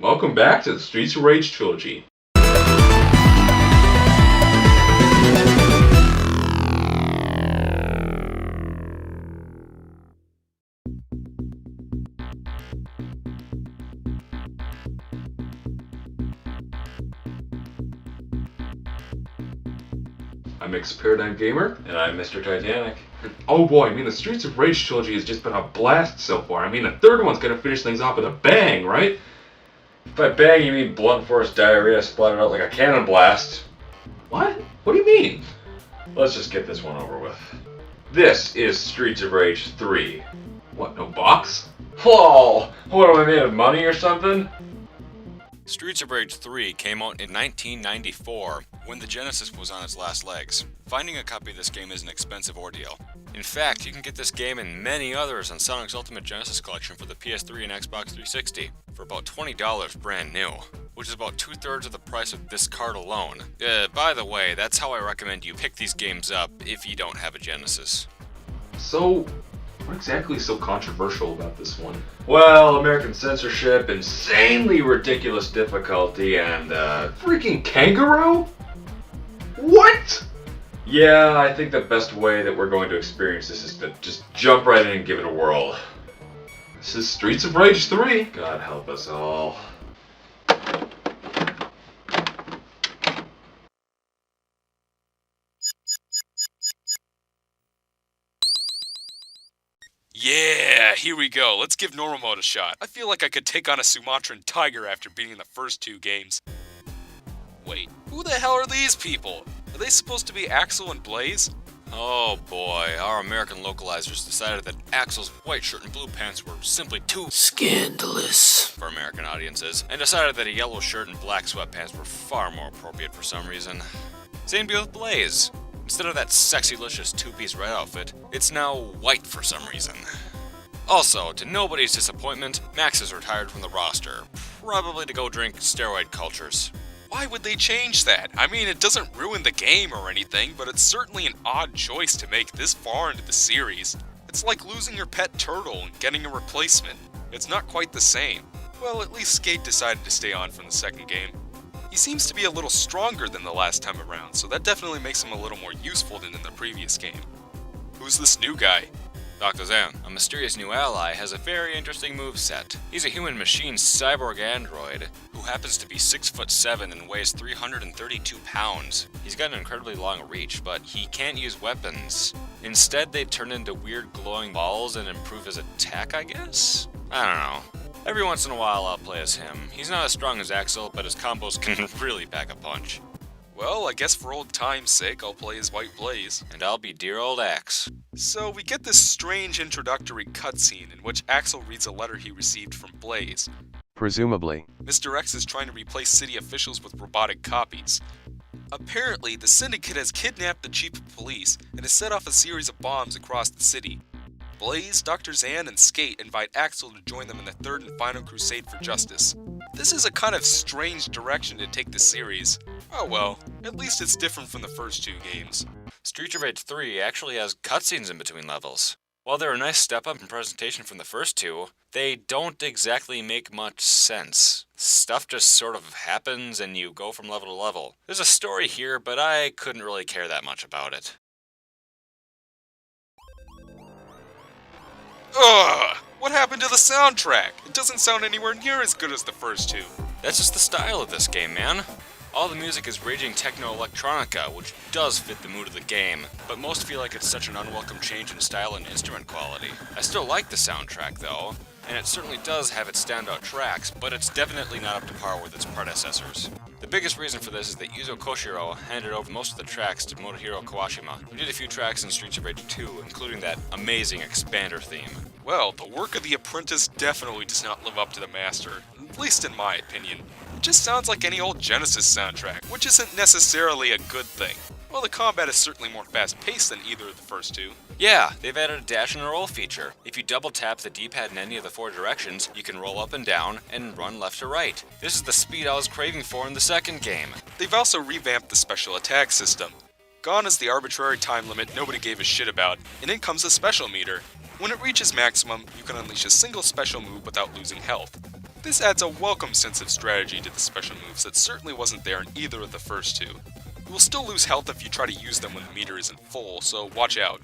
Welcome back to the Streets of Rage Trilogy. I'm Mixed Paradigm Gamer. And I'm Mistertitanic. Oh boy, the Streets of Rage Trilogy has just been a blast so far. The third one's gonna finish things off with a bang, right? By bang, you mean blunt force diarrhea splattered out like a cannon blast. What? What do you mean? Let's just get this one over with. This is Streets of Rage 3. What, no box? Lol! What am I made of money or something? Streets of Rage 3 came out in 1994, when the Genesis was on its last legs. Finding a copy of this game is an expensive ordeal. In fact, you can get this game and many others on Sonic's Ultimate Genesis Collection for the PS3 and Xbox 360 for about $20 brand new, which is about 2/3 of the price of this card alone. By the way, that's how I recommend you pick these games up if you don't have a Genesis. So, what exactly is so controversial about this one? Well, American censorship, insanely ridiculous difficulty, and Freaking kangaroo? What? yeah, I think the best way that we're going to experience this is to just jump right in and give it a whirl. This is Streets of Rage 3. God help us all. Yeah, here we go. Let's give normal mode a shot. I feel like I could take on a Sumatran tiger after beating the first two games. Wait, who the hell are these people? Are they supposed to be Axel and Blaze? Oh boy, our American localizers decided that Axel's white shirt and blue pants were simply too scandalous for American audiences, and decided that a yellow shirt and black sweatpants were far more appropriate for some reason. Same deal with Blaze. Instead of that sexy-licious two-piece red outfit, it's now white for some reason. Also, to nobody's disappointment, Max is retired from the roster, probably to go drink steroid cultures. Why would they change that? I mean, it doesn't ruin the game or anything, but it's certainly an odd choice to make this far into the series. It's like losing your pet turtle and getting a replacement. It's not quite the same. Well, at least Skate decided to stay on from the second game. He seems to be a little stronger than the last time around, so that definitely makes him a little more useful than in the previous game. Who's this new guy? Dr. Zan, a mysterious new ally, has a very interesting moveset. He's a human-machine cyborg android who happens to be 6'7" and weighs 332 pounds. He's got an incredibly long reach, but he can't use weapons. Instead, they turn into weird glowing balls and improve his attack, I guess? I don't know. Every once in a while, I'll play as him. He's not as strong as Axel, but his combos can really pack a punch. Well, I guess for old time's sake, I'll play as White Blaze. And I'll be dear old Axe. So we get this strange introductory cutscene in which Axel reads a letter he received from Blaze. Presumably. Mr. X is trying to replace city officials with robotic copies. Apparently, the Syndicate has kidnapped the chief of police and has set off a series of bombs across the city. Blaze, Dr. Zan, and Skate invite Axel to join them in the third and final crusade for justice. This is a kind of strange direction to take the series. Oh well, at least it's different from the first two games. Streets of Rage 3 actually has cutscenes in between levels. While they're a nice step up in presentation from the first two, they don't exactly make much sense. Stuff just sort of happens and you go from level to level. There's a story here, but I couldn't really care that much about it. Ugh! What happened to the soundtrack? It doesn't sound anywhere near as good as the first two. That's just the style of this game, man. All the music is raging techno-electronica, which does fit the mood of the game, but most feel like it's such an unwelcome change in style and instrument quality. I still like the soundtrack, though, and it certainly does have its standout tracks, but it's definitely not up to par with its predecessors. The biggest reason for this is that Yuzo Koshiro handed over most of the tracks to Motohiro Kawashima, who did a few tracks in Streets of Rage 2, including that amazing expander theme. Well, the work of the apprentice definitely does not live up to the master, at least in my opinion. It just sounds like any old Genesis soundtrack, which isn't necessarily a good thing. Well, the combat is certainly more fast-paced than either of the first two. Yeah, they've added a dash and a roll feature. If you double tap the D-pad in any of the four directions, you can roll up and down and run left to right. This is the speed I was craving for in the second game. They've also revamped the special attack system. Gone is the arbitrary time limit nobody gave a shit about, and in comes the special meter. When it reaches maximum, you can unleash a single special move without losing health. This adds a welcome sense of strategy to the special moves that certainly wasn't there in either of the first two. You will still lose health if you try to use them when the meter isn't full, so watch out.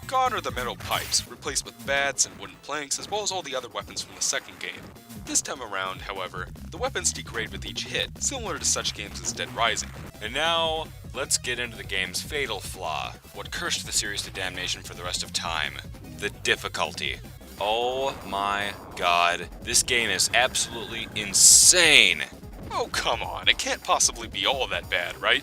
Gone are the metal pipes, replaced with bats and wooden planks, as well as all the other weapons from the second game. This time around, however, the weapons degrade with each hit, similar to such games as Dead Rising. And now, let's get into the game's fatal flaw, what cursed the series to damnation for the rest of time: the difficulty. Oh my god, this game is absolutely insane! Oh come on, it can't possibly be all that bad, right?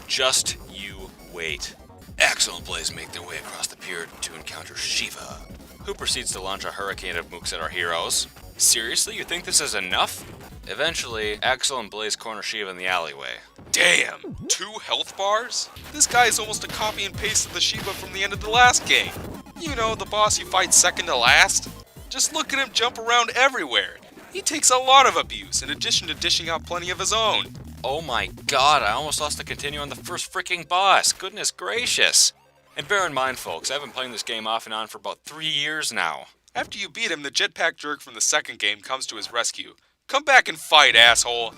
Just you wait. Axel and Blaze make their way across the pier to encounter Shiva, who proceeds to launch a hurricane of mooks at our heroes. Seriously, you think this is enough? Eventually, Axel and Blaze corner Shiva in the alleyway. Damn! 2 health bars? This guy is almost a copy and paste of the Shiva from the end of the last game. You know, the boss you fight second to last? Just look at him jump around everywhere. He takes a lot of abuse, in addition to dishing out plenty of his own. Oh my god, I almost lost the continue on the first freaking boss. Goodness gracious. And bear in mind, folks, I've been playing this game off and on for about 3 years now. After you beat him, the jetpack jerk from the second game comes to his rescue. Come back and fight, asshole!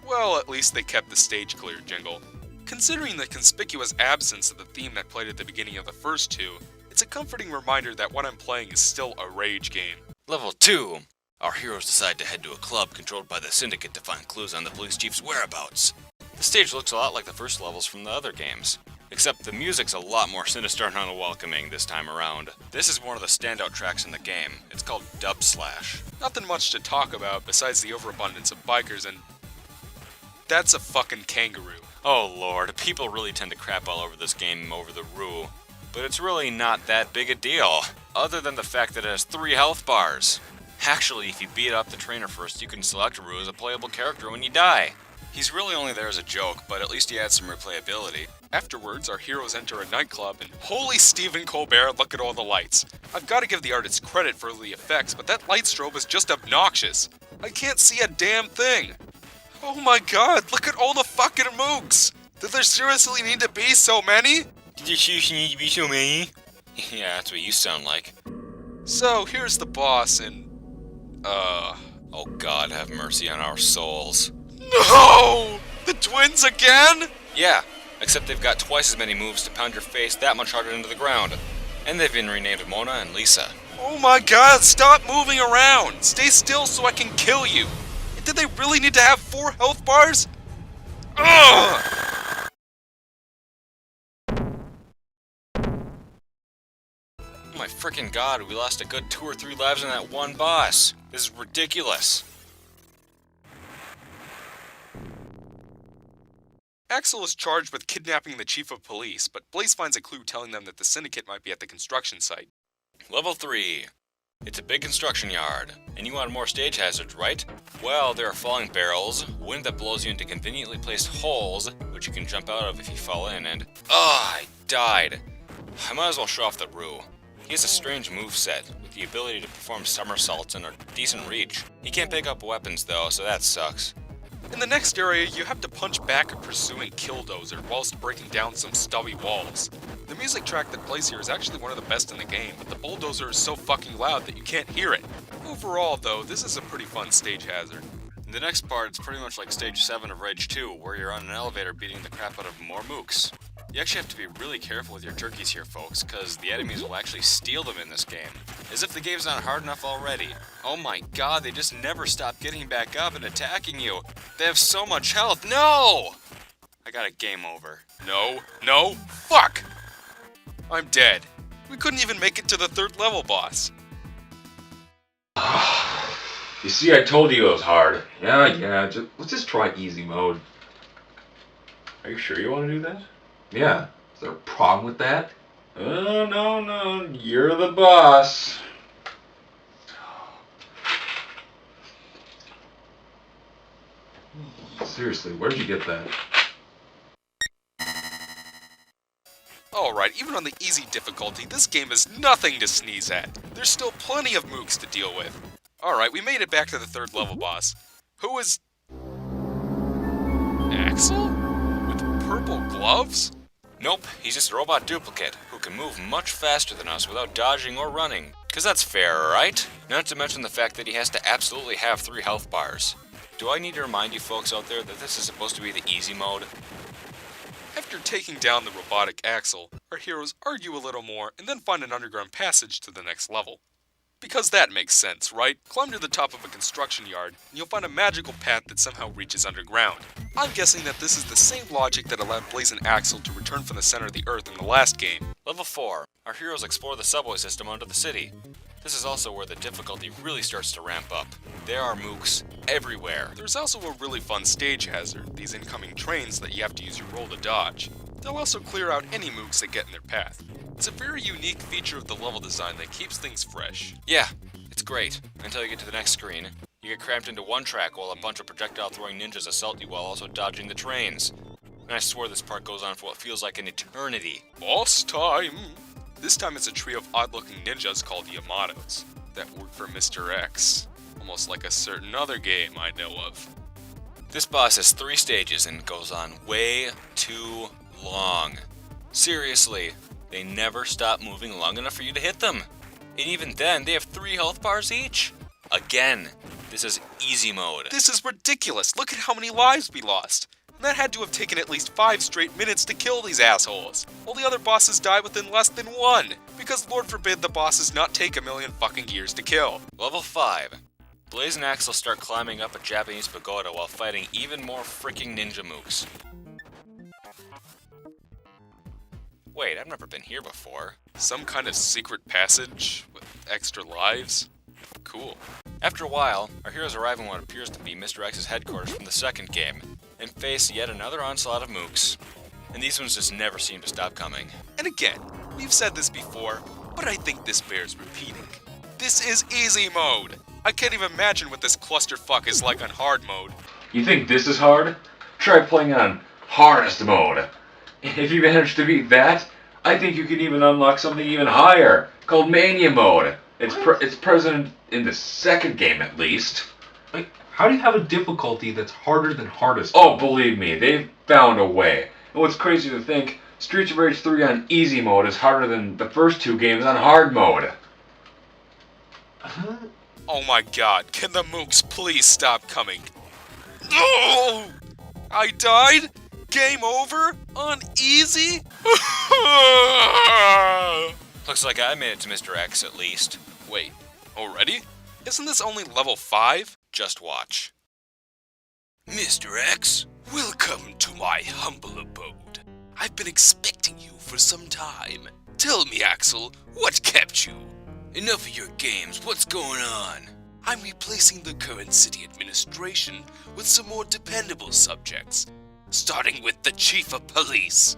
Well, at least they kept the stage clear jingle. Considering the conspicuous absence of the theme that played at the beginning of the first two, it's a comforting reminder that what I'm playing is still a rage game. Level 2. Our heroes decide to head to a club controlled by the Syndicate to find clues on the police chief's whereabouts. The stage looks a lot like the first levels from the other games, except the music's a lot more sinister and unwelcoming this time around. This is one of the standout tracks in the game. It's called Dub Slash. Nothing much to talk about besides the overabundance of bikers and... that's a fucking kangaroo. Oh lord, people really tend to crap all over this game over the Roo. But it's really not that big a deal, other than the fact that it has 3 health bars. Actually, if you beat up the trainer first, you can select Roo as a playable character when you die. He's really only there as a joke, but at least he adds some replayability. Afterwards, our heroes enter a nightclub, and holy Stephen Colbert, look at all the lights. I've got to give the artist credit for the effects, but that light strobe is just obnoxious. I can't see a damn thing. Oh my god, look at all the fucking mooks! Do there seriously need to be so many? Did you seriously need to be so many? Yeah, that's what you sound like. So, here's the boss, and... Oh god, have mercy on our souls. No! The twins again? Yeah, except they've got twice as many moves to pound your face that much harder into the ground. And they've been renamed Mona and Lisa. Oh my god, stop moving around! Stay still so I can kill you! Did they really need to have 4 health bars? Ugh! Oh my frickin' god, we lost a good 2 or 3 lives on that one boss. This is ridiculous. Axel is charged with kidnapping the chief of police, but Blaze finds a clue telling them that the Syndicate might be at the construction site. Level 3. It's a big construction yard, and you want more stage hazards, right? Well, there are falling barrels, wind that blows you into conveniently placed holes, which you can jump out of if you fall in, and... I died. I might as well show off the Roo. He has a strange moveset, with the ability to perform somersaults and a decent reach. He can't pick up weapons though, so that sucks. In the next area, you have to punch back a pursuing Killdozer whilst breaking down some stubby walls. The music track that plays here is actually one of the best in the game, but the bulldozer is so fucking loud that you can't hear it. Overall, though, this is a pretty fun stage hazard. In the next part, it's pretty much like Stage 7 of Rage 2, where you're on an elevator beating the crap out of more mooks. You actually have to be really careful with your turkeys here, folks, because the enemies will actually steal them in this game. As if the game's not hard enough already. Oh my god, they just never stop getting back up and attacking you. They have so much health. No! I got a game over. No, fuck! I'm dead. We couldn't even make it to the 3rd level boss. You see, I told you it was hard. Yeah, let's just try easy mode. Are you sure you want to do that? Yeah, is there a problem with that? Oh, no, you're the boss. Seriously, where'd you get that? Alright, even on the easy difficulty, this game is nothing to sneeze at. There's still plenty of mooks to deal with. Alright, we made it back to the 3rd level boss. Who is... Axel? With purple gloves? Nope, he's just a robot duplicate who can move much faster than us without dodging or running. Cause that's fair, right? Not to mention the fact that he has to absolutely have 3 health bars. Do I need to remind you folks out there that this is supposed to be the easy mode? After taking down the robotic Axel, our heroes argue a little more and then find an underground passage to the next level. Because that makes sense, right? Climb to the top of a construction yard, and you'll find a magical path that somehow reaches underground. I'm guessing that this is the same logic that allowed Blaze and Axel to return from the center of the Earth in the last game. Level 4. Our heroes explore the subway system under the city. This is also where the difficulty really starts to ramp up. There are mooks everywhere. There's also a really fun stage hazard, these incoming trains that you have to use your roll to dodge. They'll also clear out any mooks that get in their path. It's a very unique feature of the level design that keeps things fresh. Yeah, it's great. Until you get to the next screen. You get cramped into one track while a bunch of projectile-throwing ninjas assault you while also dodging the trains. And I swear this part goes on for what feels like an eternity. Boss time! This time it's a trio of odd-looking ninjas called Yamatos that work for Mr. X. Almost like a certain other game I know of. This boss has 3 stages and goes on way too long. Seriously, they never stop moving long enough for you to hit them. And even then, they have 3 health bars each. Again, this is easy mode. This is ridiculous! Look at how many lives we lost! And that had to have taken at least 5 straight minutes to kill these assholes. All the other bosses die within less than 1, because Lord forbid the bosses not take a million fucking years to kill. Level 5. Blaze and Axel start climbing up a Japanese pagoda while fighting even more freaking ninja mooks. Wait, I've never been here before. Some kind of secret passage with extra lives? Cool. After a while, our heroes arrive in what appears to be Mr. X's headquarters from the second game, and face yet another onslaught of mooks. And these ones just never seem to stop coming. And again, we've said this before, but I think this bears repeating. This is easy mode! I can't even imagine what this clusterfuck is like on hard mode. You think this is hard? Try playing on hardest mode. If you manage to beat that, I think you can even unlock something even higher, called Mania mode. It's present in the second game at least. Like, how do you have a difficulty that's harder than hardest? Oh, believe me, they've found a way. And what's crazy to think, Streets of Rage 3 on easy mode is harder than the first 2 games on hard mode. Huh? Oh my god, can the mooks please stop coming? No! I died? Game over? On easy? Looks like I made it to Mr. X at least. Wait, already? Isn't this only level 5? Just watch. Mr. X, welcome to my humble abode. I've been expecting you for some time. Tell me, Axel, what kept you? Enough of your games, what's going on? I'm replacing the current city administration with some more dependable subjects, starting with the chief of police.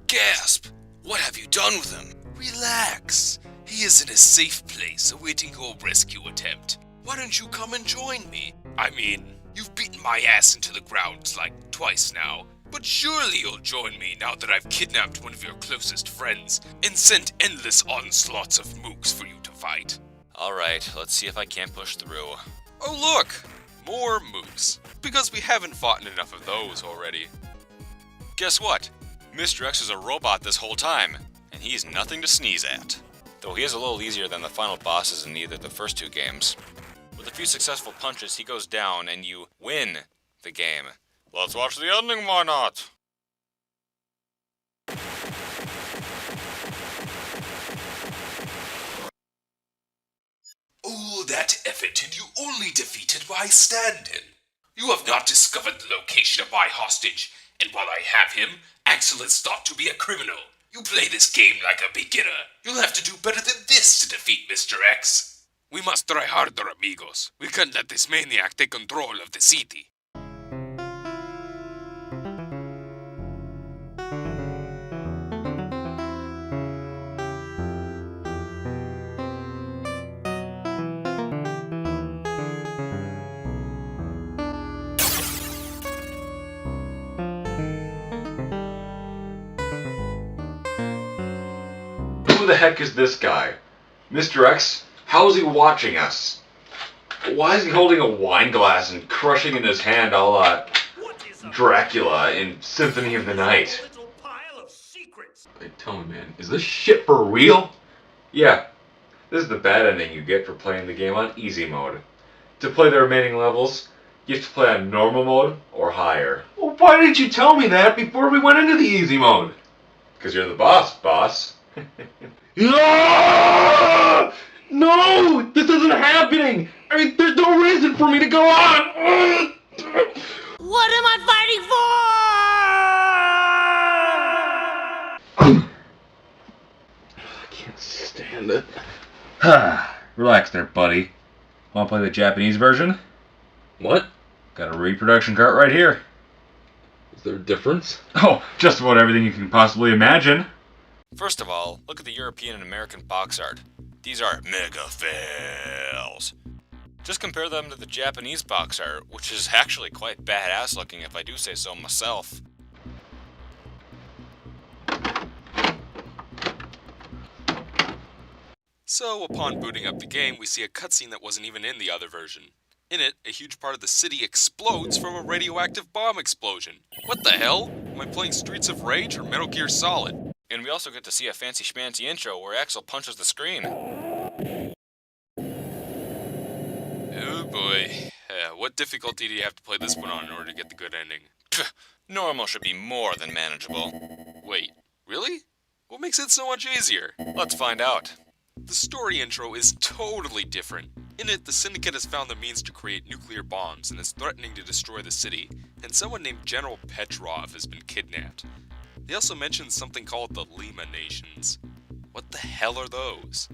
Gasp! What have you done with him? Relax. He is in a safe place awaiting your rescue attempt. Why don't you come and join me? I mean, you've beaten my ass into the ground like twice now, but surely you'll join me now that I've kidnapped one of your closest friends and sent endless onslaughts of mooks for you to fight. Alright, let's see if I can't push through. Oh look! More mooks. Because we haven't fought enough of those already. Guess what? Mr. X is a robot this whole time, and he's nothing to sneeze at. Though he is a little easier than the final bosses in either the first 2 games. With a few successful punches, he goes down and you win the game. Let's watch the ending, why not? All that effort and you only defeated my stand-in. You have not discovered the location of my hostage, and while I have him, Axel is thought to be a criminal. You play this game like a beginner. You'll have to do better than this to defeat Mr. X. We must try harder, amigos. We can't let this maniac take control of the city. Who the heck is this guy? Mr. X? How is he watching us? Why is he holding a wine glass and crushing in his hand a la Dracula in Symphony of the Night? Little pile of secrets. Hey, tell me, man, is this shit for real? Yeah, this is the bad ending you get for playing the game on easy mode. To play the remaining levels, you have to play on normal mode or higher. Well, why didn't you tell me that before we went into the easy mode? Because you're the boss. No! No! This isn't happening! I mean, there's no reason for me to go on! What am I fighting for? I can't stand it. Relax there, buddy. Want to play the Japanese version? What? Got a reproduction cart right here. Is there a difference? Oh, just about everything you can possibly imagine. First of all, look at the European and American box art. These are mega fails. Just compare them to the Japanese box art, which is actually quite badass looking if I do say so myself. So, upon booting up the game, we see a cutscene that wasn't even in the other version. In it, a huge part of the city explodes from a radioactive bomb explosion. What the hell? Am I playing Streets of Rage or Metal Gear Solid? And we also get to see a fancy schmancy intro where Axel punches the screen. Oh boy. What difficulty do you have to play this one on in order to get the good ending? Normal should be more than manageable. Wait, really? What makes it so much easier? Let's find out. The story intro is totally different. In it, the Syndicate has found the means to create nuclear bombs and is threatening to destroy the city, and someone named General Petrov has been kidnapped. They also mention something called the Lima Nations. What the hell are those?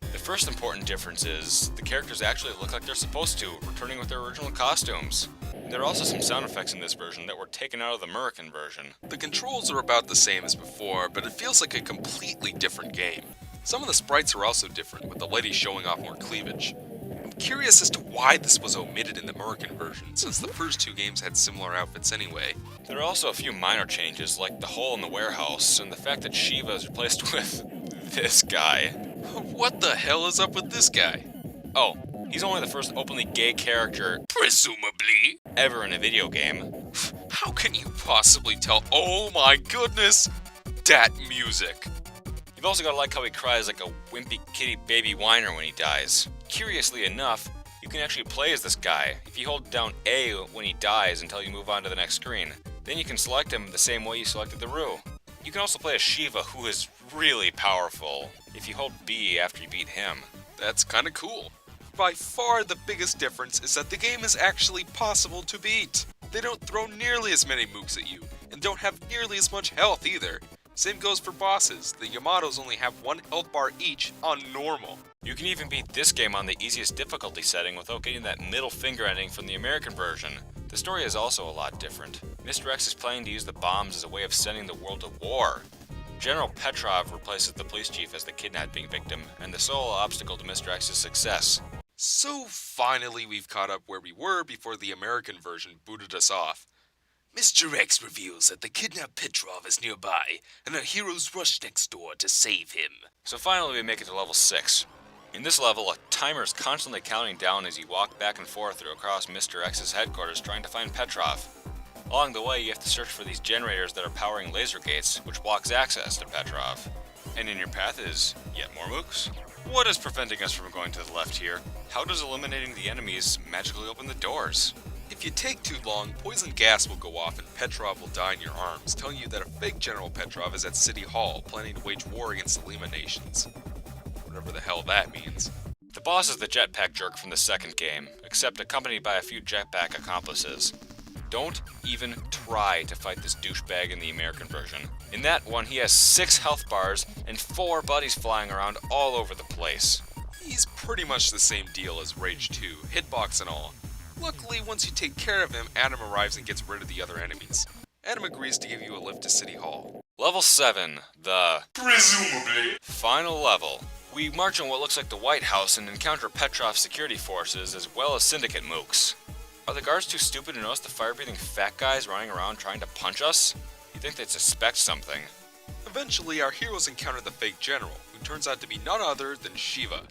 The first important difference is the characters actually look like they're supposed to, returning with their original costumes. There are also some sound effects in this version that were taken out of the American version. The controls are about the same as before, but it feels like a completely different game. Some of the sprites are also different, with the ladies showing off more cleavage. I'm curious as to why this was omitted in the American version, since the first two games had similar outfits anyway. There are also a few minor changes, like the hole in the warehouse, and the fact that Shiva is replaced with this guy. What the hell is up with this guy? Oh, he's only the first openly gay character, Presumably. ever in a video game. How can you possibly tell? Oh my goodness! That music. You've also got to like how he cries like a wimpy kitty baby whiner when he dies. Curiously enough, you can actually play as this guy if you hold down A when he dies until you move on to the next screen. Then you can select him the same way you selected the Rue. You can also play as Shiva, who is really powerful, if you hold B after you beat him. That's kinda cool. By far the biggest difference is that the game is actually possible to beat. They don't throw nearly as many mooks at you, and don't have nearly as much health either. Same goes for bosses. The Yamatos only have 1 health bar each on normal. You can even beat this game on the easiest difficulty setting without getting that middle finger ending from the American version. The story is also a lot different. Mr. X is planning to use the bombs as a way of sending the world to war. General Petrov replaces the police chief as the kidnapping victim, and the sole obstacle to Mr. X's success. So finally we've caught up where we were before the American version booted us off. Mr. X reveals that the kidnapped Petrov is nearby, and our heroes rush next door to save him. So finally we make it to level 6. In this level, a timer is constantly counting down as you walk back and forth across Mr. X's headquarters trying to find Petrov. Along the way, you have to search for these generators that are powering laser gates, which blocks access to Petrov. And in your path is yet more mooks. What is preventing us from going to the left here? How does eliminating the enemies magically open the doors? If you take too long, poison gas will go off and Petrov will die in your arms, telling you that a fake General Petrov is at City Hall, planning to wage war against the Lima Nations. Whatever the hell that means. The boss is the jetpack jerk from the second game, except accompanied by a few jetpack accomplices. Don't even try to fight this douchebag in the American version. In that one, he has 6 health bars and 4 buddies flying around all over the place. He's pretty much the same deal as Rage 2, hitbox and all. Luckily, once you take care of him, Adam arrives and gets rid of the other enemies. Adam agrees to give you a lift to City Hall. Level 7, the Presumably. final level. We march on what looks like the White House and encounter Petrov's security forces as well as Syndicate mooks. Are the guards too stupid to notice the fire-breathing fat guys running around trying to punch us? You'd think they'd suspect something. Eventually, our heroes encounter the fake general, who turns out to be none other than Shiva.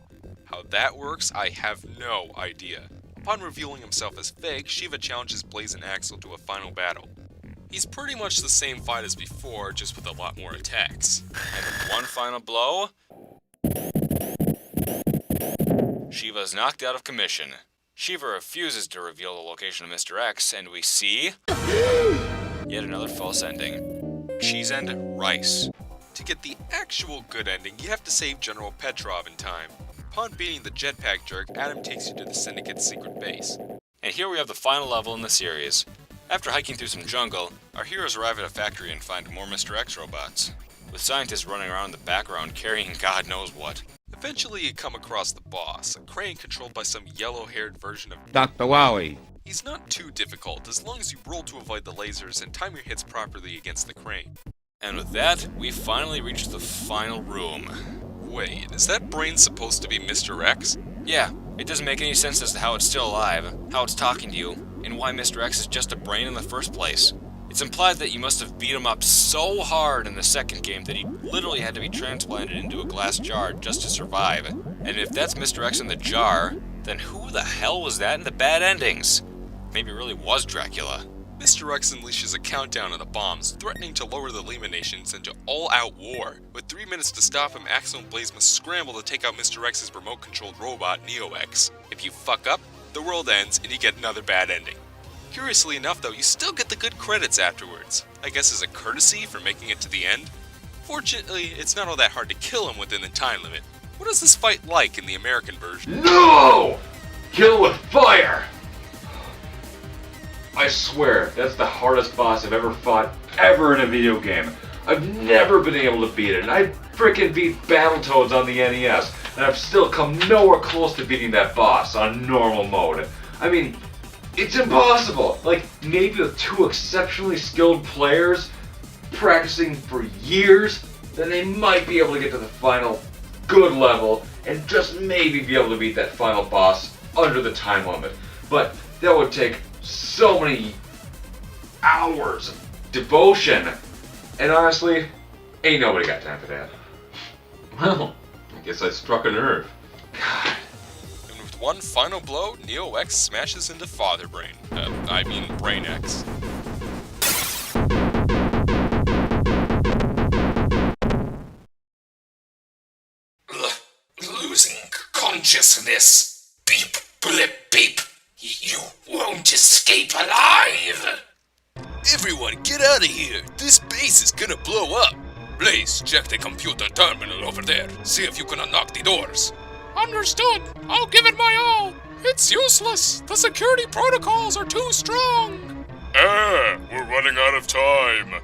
How that works, I have no idea. Upon revealing himself as fake, Shiva challenges Blaze and Axel to a final battle. He's pretty much the same fight as before, just with a lot more attacks. And with one final blow, Shiva's knocked out of commission. Shiva refuses to reveal the location of Mr. X, and we see yet another false ending. Cheese and rice. To get the actual good ending, you have to save General Petrov in time. Upon beating the jetpack jerk, Adam takes you to the Syndicate's secret base. And here we have the final level in the series. After hiking through some jungle, our heroes arrive at a factory and find more Mr. X robots, with scientists running around in the background carrying God knows what. Eventually you come across the boss, a crane controlled by some yellow-haired version of Dr. Wowie. He's not too difficult, as long as you roll to avoid the lasers and time your hits properly against the crane. And with that, we finally reach the final room. Wait, is that brain supposed to be Mr. X? Yeah, it doesn't make any sense as to how it's still alive, how it's talking to you, and why Mr. X is just a brain in the first place. It's implied that you must have beat him up so hard in the second game that he literally had to be transplanted into a glass jar just to survive. And if that's Mr. X in the jar, then who the hell was that in the bad endings? Maybe it really was Dracula. Mr. X unleashes a countdown of the bombs, threatening to lower the Lima nations into all-out war. With 3 minutes to stop him, Axel and Blaze must scramble to take out Mr. X's remote-controlled robot, Neo-X. If you fuck up, the world ends and you get another bad ending. Curiously enough though, you still get the good credits afterwards. I guess as a courtesy for making it to the end. Fortunately, it's not all that hard to kill him within the time limit. What is this fight like in the American version? No! Kill with fire! I swear, that's the hardest boss I've ever fought ever in a video game. I've never been able to beat it, and I frickin' beat Battletoads on the NES, and I've still come nowhere close to beating that boss on normal mode. I mean, it's impossible! Like, maybe with 2 exceptionally skilled players practicing for years, then they might be able to get to the final good level and just maybe be able to beat that final boss under the time limit. But that would take so many hours of devotion, and honestly, ain't nobody got time for that. Well, I guess I struck a nerve. God. And with one final blow, Neo-X smashes into Father Brain. Brain X. Losing consciousness. Beep, blip, beep. You won't escape alive! Everyone, get out of here! This base is gonna blow up! Blaze, check the computer terminal over there. See if you can unlock the doors. Understood. I'll give it my all. It's useless. The security protocols are too strong. We're running out of time.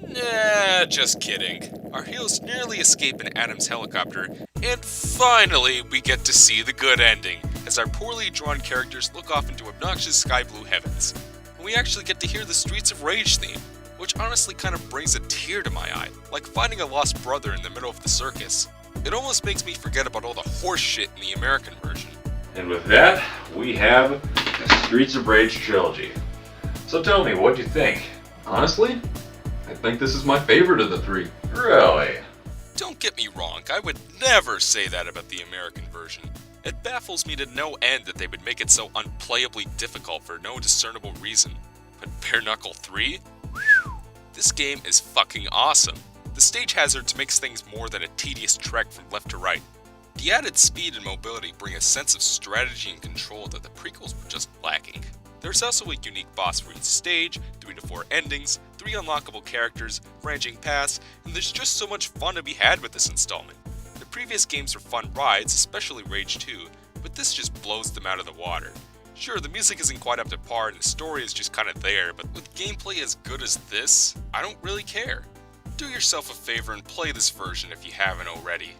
Nah, just kidding. Our heroes nearly escape in Adam's helicopter, and finally we get to see the good ending, as our poorly drawn characters look off into obnoxious sky blue heavens. And we actually get to hear the Streets of Rage theme, which honestly kind of brings a tear to my eye, like finding a lost brother in the middle of the circus. It almost makes me forget about all the horse shit in the American version. And with that, we have the Streets of Rage trilogy. So tell me, what'd you think? Honestly, I think this is my favorite of the 3. Really? Don't get me wrong, I would never say that about the American version. It baffles me to no end that they would make it so unplayably difficult for no discernible reason. But Bare Knuckle 3? Whew. This game is fucking awesome. The stage hazards makes things more than a tedious trek from left to right. The added speed and mobility bring a sense of strategy and control that the prequels were just lacking. There's also a unique boss for each stage, 3 to 4 endings, 3 unlockable characters, branching paths, and there's just so much fun to be had with this installment. The previous games were fun rides, especially Rage 2, but this just blows them out of the water. Sure, the music isn't quite up to par and the story is just kinda there, but with gameplay as good as this, I don't really care. Do yourself a favor and play this version if you haven't already.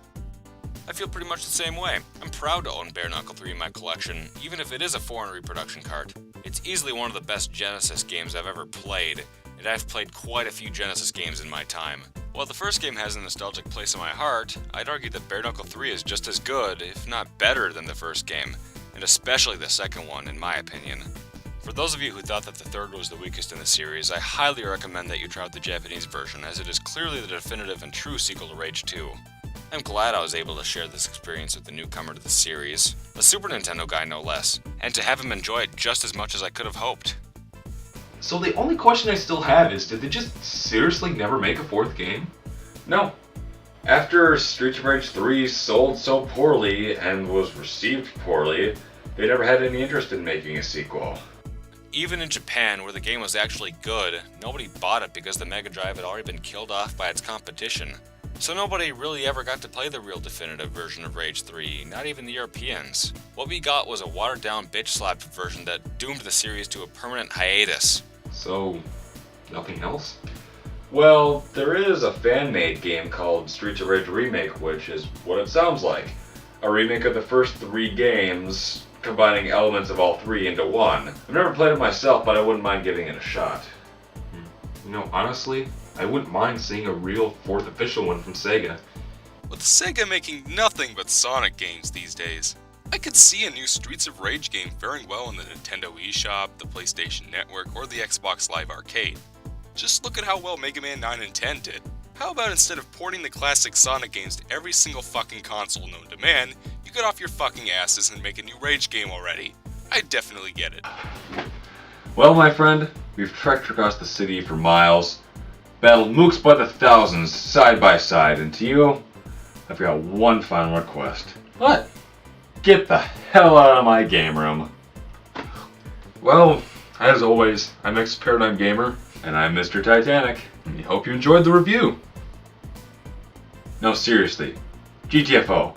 I feel pretty much the same way. I'm proud to own Bare Knuckle 3 in my collection, even if it is a foreign reproduction cart. It's easily one of the best Genesis games I've ever played, and I've played quite a few Genesis games in my time. While the first game has a nostalgic place in my heart, I'd argue that Bare Knuckle 3 is just as good, if not better, than the first game, and especially the second one, in my opinion. For those of you who thought that the third was the weakest in the series, I highly recommend that you try out the Japanese version, as it is clearly the definitive and true sequel to Rage 2. I'm glad I was able to share this experience with the newcomer to the series, a Super Nintendo guy no less, and to have him enjoy it just as much as I could have hoped. So the only question I still have is, did they just seriously never make a fourth game? No. After Streets of Rage 3 sold so poorly and was received poorly, they never had any interest in making a sequel. Even in Japan, where the game was actually good, nobody bought it because the Mega Drive had already been killed off by its competition. So nobody really ever got to play the real definitive version of Rage 3, not even the Europeans. What we got was a watered down bitch-slapped version that doomed the series to a permanent hiatus. So, nothing else? Well, there is a fan-made game called Streets of Rage Remake, which is what it sounds like. A remake of the first 3 games, combining elements of all 3 into one. I've never played it myself, but I wouldn't mind giving it a shot. You know, honestly, I wouldn't mind seeing a real fourth official one from Sega. With Sega making nothing but Sonic games these days, I could see a new Streets of Rage game faring well in the Nintendo eShop, the PlayStation Network, or the Xbox Live Arcade. Just look at how well Mega Man 9 and 10 did. How about instead of porting the classic Sonic games to every single fucking console known to man, you get off your fucking asses and make a new Rage game already? I'd definitely get it. Well, my friend, we've trekked across the city for miles, battled mooks by the thousands, side by side, and to you, I've got one final request. What? Get the hell out of my game room. Well, as always, I'm Paradigm Gamer. And I'm Mistertitanic. I hope you enjoyed the review. No, seriously. GTFO.